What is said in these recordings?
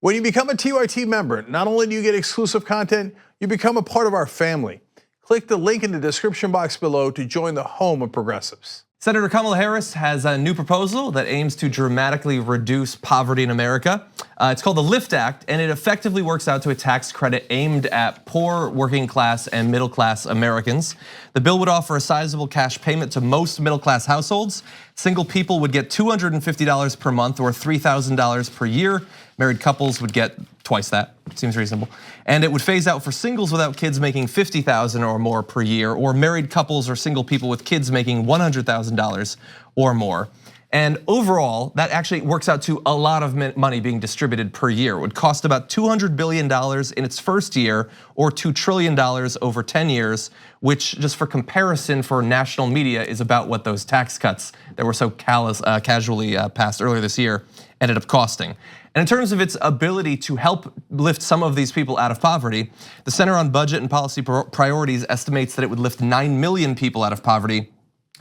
When you become a TYT member, not only do you get exclusive content, you become a part of our family. Click the link in the description box below to join the home of progressives. Senator Kamala Harris has a new proposal that aims to dramatically reduce poverty in America. It's called the LIFT Act, and it effectively works out to a tax credit aimed at poor, working class, and middle class Americans. The bill would offer a sizable cash payment to most middle class households. Single people would get $250 per month or $3,000 per year. Married couples would get twice that, seems reasonable. And it would phase out for singles without kids making $50,000 or more per year, or married couples or single people with kids making $100,000 or more. And overall, that actually works out to a lot of money being distributed per year. It would cost about $200 billion in its first year, or $2 trillion over 10 years, which, just for comparison for national media, is about what those tax cuts that were so casually passed earlier this year ended up costing. And in terms of its ability to help lift some of these people out of poverty, the Center on Budget and Policy Priorities estimates that it would lift 9 million people out of poverty.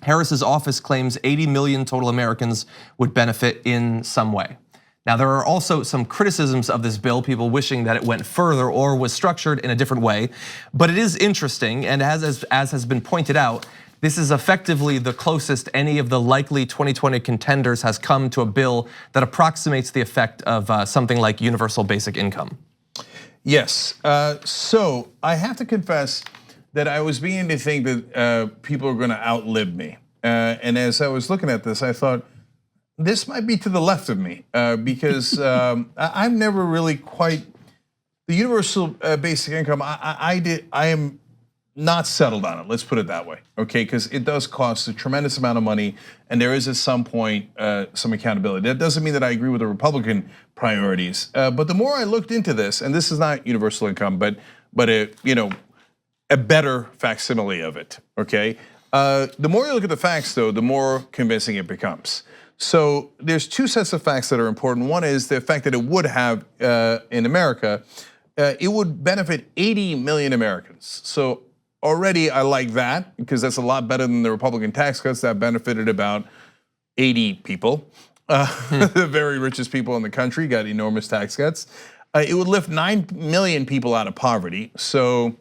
Harris's office claims 80 million total Americans would benefit in some way. Now, there are also some criticisms of this bill, people wishing that it went further or was structured in a different way. But it is interesting, and as has been pointed out, this is effectively the closest any of the likely 2020 contenders has come to a bill that approximates the effect of something like universal basic income. Yes, so I have to confess that I was beginning to think that people are gonna outlive me. And as I was looking at this, I thought, this might be to the left of me because I've never really quite, the universal basic income, I am not settled on it, let's put it that way, okay? Because it does cost a tremendous amount of money, and there is at some point some accountability. That doesn't mean that I agree with the Republican priorities, but the more I looked into this, and this is not universal income, but a better facsimile of it, okay? The more you look at the facts, though, the more convincing it becomes. So there's two sets of facts that are important. One is the fact that it would have, in America, it would benefit 80 million Americans. So already I like that, because that's a lot better than the Republican tax cuts that benefited about 80 people. The very richest people in the country got enormous tax cuts. It would lift 9 million people out of poverty, so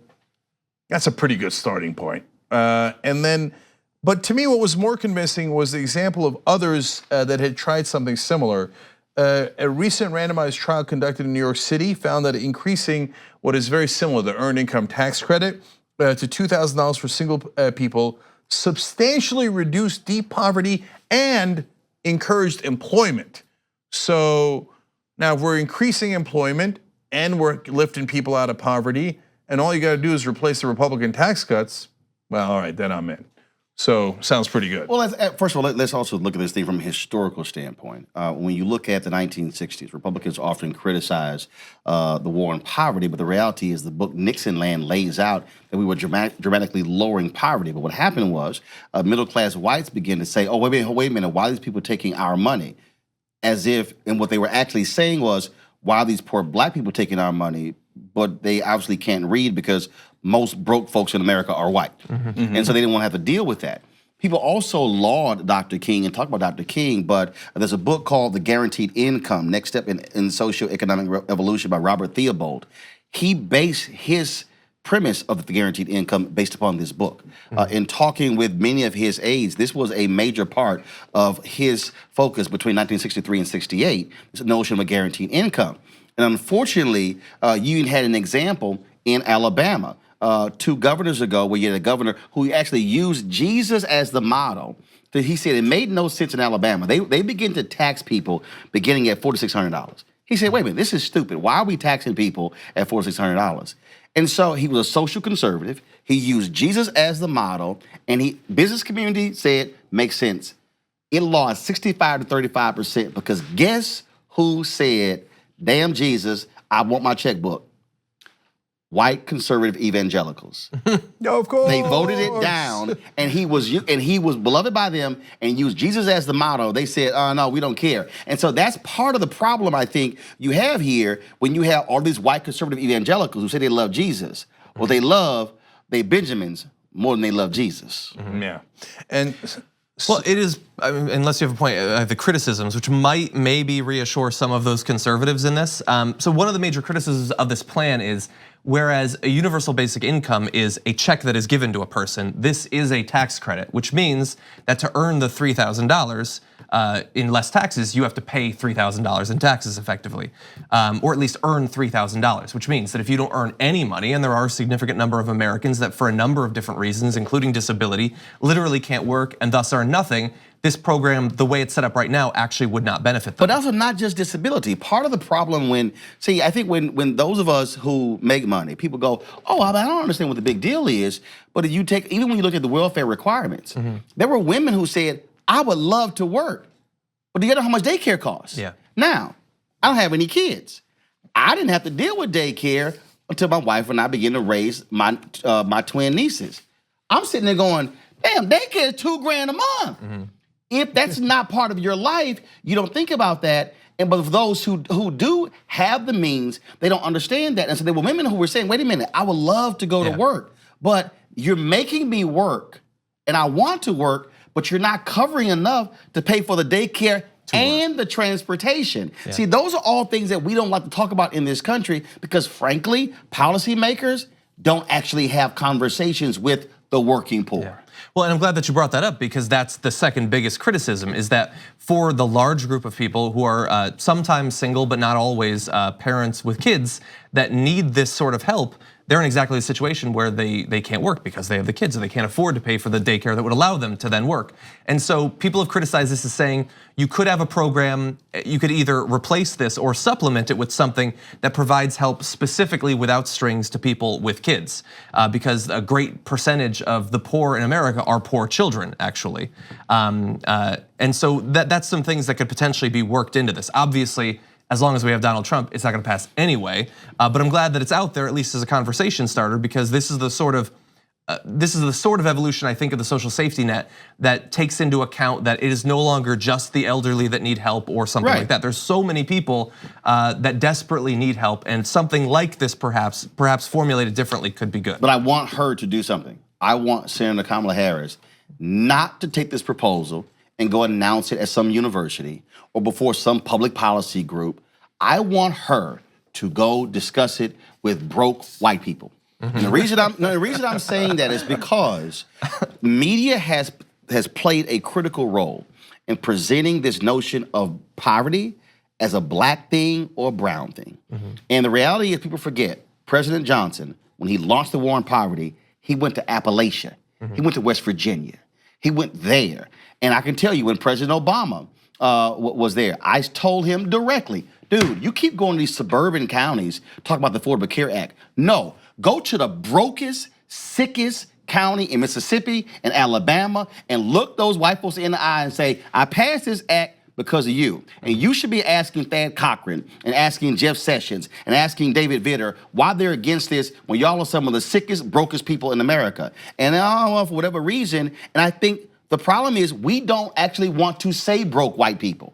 that's a pretty good starting point. But to me, what was more convincing was the example of others that had tried something similar. A recent randomized trial conducted in New York City found that increasing what is very similar, the earned income tax credit, to $2,000 for single people substantially reduced deep poverty and encouraged employment. So now if we're increasing employment and we're lifting people out of poverty, and all you gotta do is replace the Republican tax cuts, well, all right, then I'm in. So sounds pretty good. Well, first of all, let's also look at this thing from a historical standpoint. When you look at the 1960s, Republicans often criticize the war on poverty, but the reality is the book Nixon Land lays out that we were dramatically lowering poverty. But what happened was middle-class whites began to say, oh, wait a minute, why are these people taking our money? As if, and what they were actually saying was, why are these poor black people taking our money? But they obviously can't read because most broke folks in America are white. And so they didn't want to have to deal with that. People also laud Dr. King and talk about Dr. King, but there's a book called The Guaranteed Income, Next Step in Socioeconomic Evolution by Robert Theobald. He based his premise of the guaranteed income based upon this book. In talking with many of his aides, this was a major part of his focus between 1963 and 68, this notion of a guaranteed income. And unfortunately, you had an example in Alabama 2 governors ago where you had a governor who actually used Jesus as the model. He said it made no sense in Alabama. They begin to tax people beginning at $4,600. He said, wait a minute, this is stupid. Why are we taxing people at $4,600? And so he was a social conservative. He used Jesus as the model, and business community said, makes sense. It lost 65 to 35% because guess who said, damn Jesus, I want my checkbook? White conservative evangelicals. No, of course. They voted it down, and he was beloved by them and used Jesus as the motto. They said, no, we don't care. And so that's part of the problem I think you have here when you have all these white conservative evangelicals who say they love Jesus. Well, they love Benjamins more than they love Jesus. Yeah, and Well, it is, I mean, unless you have a point, the criticisms, which might maybe reassure some of those conservatives in this. So one of the major criticisms of this plan is, whereas a universal basic income is a check that is given to a person, this is a tax credit, which means that to earn the $3,000 in less taxes, you have to pay $3,000 in taxes effectively, or at least earn $3,000, which means that if you don't earn any money, and there are a significant number of Americans that for a number of different reasons, including disability, literally can't work and thus earn nothing, this program, the way it's set up right now, actually would not benefit them. But also not just disability. Part of the problem I think when those of us who make money, people go, oh, I don't understand what the big deal is. But if you take, even when you look at the welfare requirements, there were women who said, I would love to work, but do you know how much daycare costs? Yeah. Now, I don't have any kids. I didn't have to deal with daycare until my wife and I began to raise my twin nieces. I'm sitting there going, damn, daycare is $2,000 a month. If that's not part of your life, you don't think about that. But for those who do have the means, they don't understand that. And so there were women who were saying, wait a minute, I would love to go to work, but you're making me work and I want to work, but you're not covering enough to pay for the daycare and the transportation. Yeah. See, those are all things that we don't like to talk about in this country because frankly, policymakers don't actually have conversations with the working poor. Yeah. Well, and I'm glad that you brought that up because that's the second biggest criticism is that for the large group of people who are sometimes single but not always parents with kids that need this sort of help, they're in exactly the situation where they can't work because they have the kids and they can't afford to pay for the daycare that would allow them to then work. And so people have criticized this as saying you could have a program, you could either replace this or supplement it with something that provides help specifically without strings to people with kids. Because a great percentage of the poor in America are poor children, actually. And so that's some things that could potentially be worked into this. Obviously, as long as we have Donald Trump, it's not gonna pass anyway. But I'm glad that it's out there, at least as a conversation starter, because this is the sort of evolution, I think, of the social safety net that takes into account that it is no longer just the elderly that need help or something like that. There's so many people that desperately need help, and something like this, perhaps formulated differently, could be good. But I want her to do something. I want Senator Kamala Harris not to take this proposal and go announce it at some university or before some public policy group. I want her to go discuss it with broke white people. And the reason I'm saying that is because media has played a critical role in presenting this notion of poverty as a black thing or a brown thing. And the reality is people forget, President Johnson, when he launched the war on poverty, he went to Appalachia. He went to West Virginia. He went there. And I can tell you, when President Obama was there, I told him directly, dude, you keep going to these suburban counties, talk about the Affordable Care Act. No, go to the brokest, sickest county in Mississippi and Alabama and look those white folks in the eye and say, I passed this act because of you. And you should be asking Thad Cochran and asking Jeff Sessions and asking David Vitter why they're against this when y'all are some of the sickest, brokest people in America. And I don't know, for whatever reason, and I think the problem is we don't actually want to say broke white people.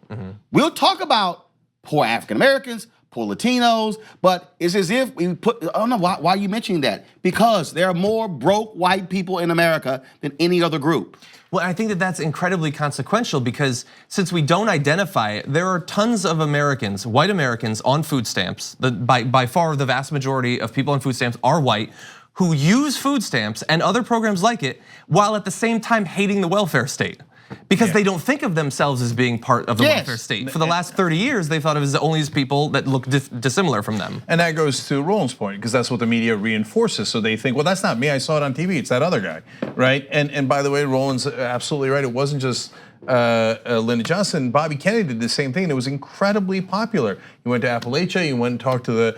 We'll talk about poor African Americans, poor Latinos, but it's as if we put, I don't know, why are you mentioning that? Because there are more broke white people in America than any other group. Well, I think that that's incredibly consequential because since we don't identify it, there are tons of Americans, white Americans on food stamps. By far the vast majority of people on food stamps are white, who use food stamps and other programs like it while at the same time hating the welfare state. Because they don't think of themselves as being part of the welfare state. For the last 30 years, they thought of it as only as people that look dissimilar from them. And that goes to Roland's point, because that's what the media reinforces. So they think, well, that's not me, I saw it on TV, it's that other guy, right? And by the way, Roland's absolutely right. It wasn't just Lyndon Johnson. Bobby Kennedy did the same thing. It was incredibly popular. You went to Appalachia, you went and talked to the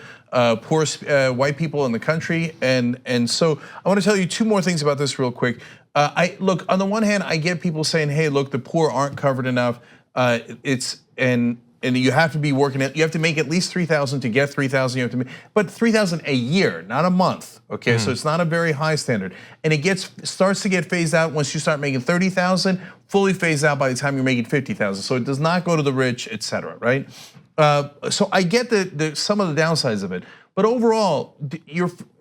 poorest white people in the country. And so I want to tell you two more things about this real quick. Look, on the one hand, I get people saying, hey, look, the poor aren't covered enough. And you have to be working it. You have to make at least 3,000 to get 3,000. You have to make, but 3,000 a year, not a month. Okay, so it's not a very high standard, and it starts to get phased out once you start making 30,000. Fully phased out by the time you're making 50,000. So it does not go to the rich, etc. Right? So I get some of the downsides of it, but overall,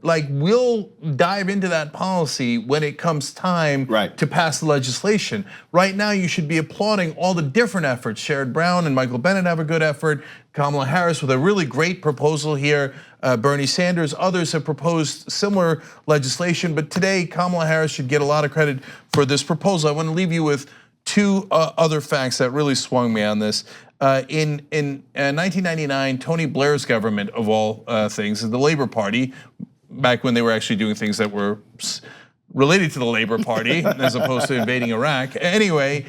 we'll dive into that policy when it comes time to pass the legislation. Right now, you should be applauding all the different efforts. Sherrod Brown and Michael Bennet have a good effort. Kamala Harris with a really great proposal here. Bernie Sanders, others have proposed similar legislation, but today Kamala Harris should get a lot of credit for this proposal. I want to leave you with two other facts that really swung me on this. In 1999, Tony Blair's government, of all things, the Labor Party, back when they were actually doing things that were related to the Labor Party as opposed to invading Iraq. Anyway,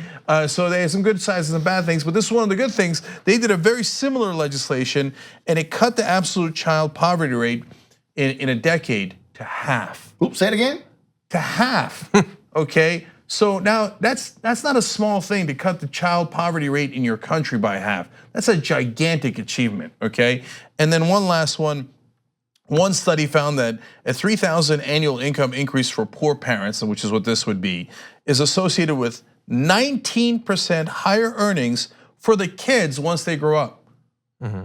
so they had some good sides and some bad things, but this is one of the good things. They did a very similar legislation, and it cut the absolute child poverty rate in a decade to half. Oops, say it again. To half, okay? So now that's not a small thing to cut the child poverty rate in your country by half. That's a gigantic achievement, okay? And then one last one. One study found that a $3,000 annual income increase for poor parents, which is what this would be, is associated with 19% higher earnings for the kids once they grow up.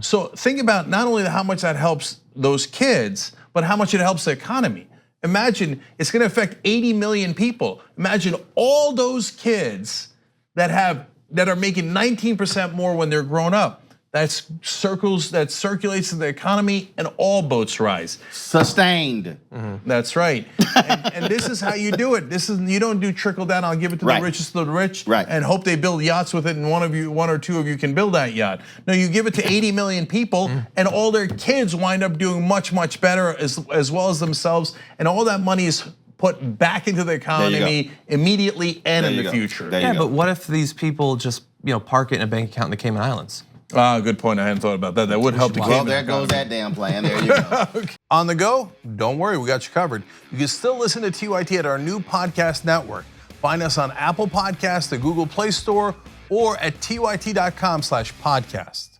So think about not only how much that helps those kids, but how much it helps the economy. Imagine it's going to affect 80 million people. Imagine all those kids that are making 19% more when they're grown up. That circulates in the economy, and all boats rise. Sustained. That's right. And this is how you do it. You don't do trickle down. I'll give it to the richest of the rich, and hope they build yachts with it, and one or two of you can build that yacht. No, you give it to 80 million people, and all their kids wind up doing much, much better as well as themselves, and all that money is put back into the economy immediately and in the future. Yeah, but what if these people just park it in a bank account in the Cayman Islands? Good point. I hadn't thought about that. That would help the Cayman. Well, there goes that damn plan. There you go. On the go? Don't worry, we got you covered. You can still listen to TYT at our new podcast network. Find us on Apple Podcasts, the Google Play Store, or at tyt.com/podcast.